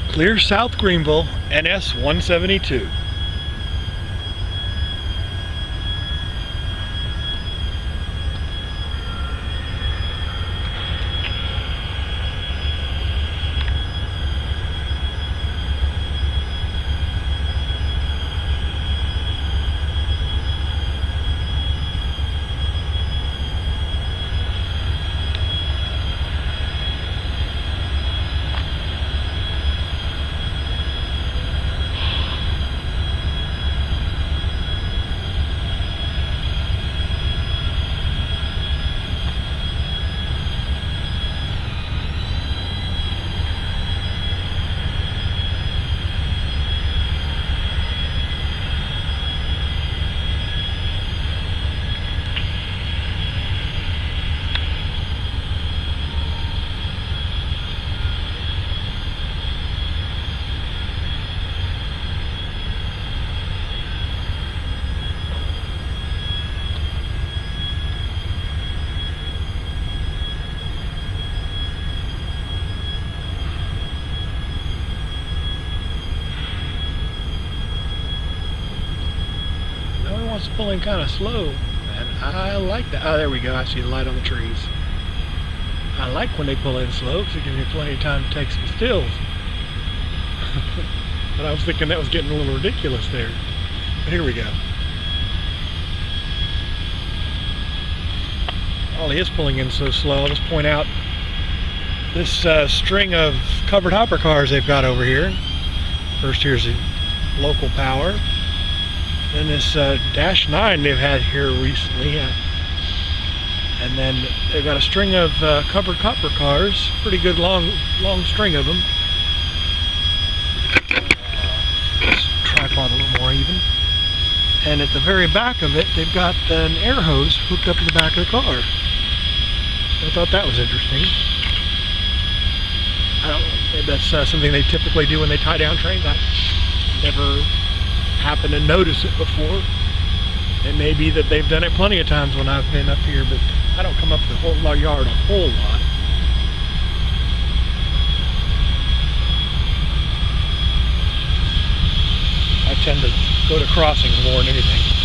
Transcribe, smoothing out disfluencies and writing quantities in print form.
Clear South Greenville, NS 172. It's pulling kind of slow, and I like that. Oh, there we go. I see the light on the trees. I like when they pull in slow because it gives me plenty of time to take some stills. But I was thinking that was getting a little ridiculous there. But here we go. While he is pulling in so slow, I'll just point out this string of covered hopper cars they've got over here. First, here's the local power. Then this Dash 9 they've had here recently, and then they've got a string of covered copper cars, pretty good long string of them. This tripod a little more even. And at the very back of it, they've got an air hose hooked up to the back of the car. So I thought that was interesting. I don't know, maybe that's something they typically do when they tie down trains. I never happen to notice it before. It may be that they've done it plenty of times when I've been up here, but I don't come up to the whole yard a whole lot. I tend to go to crossings more than anything.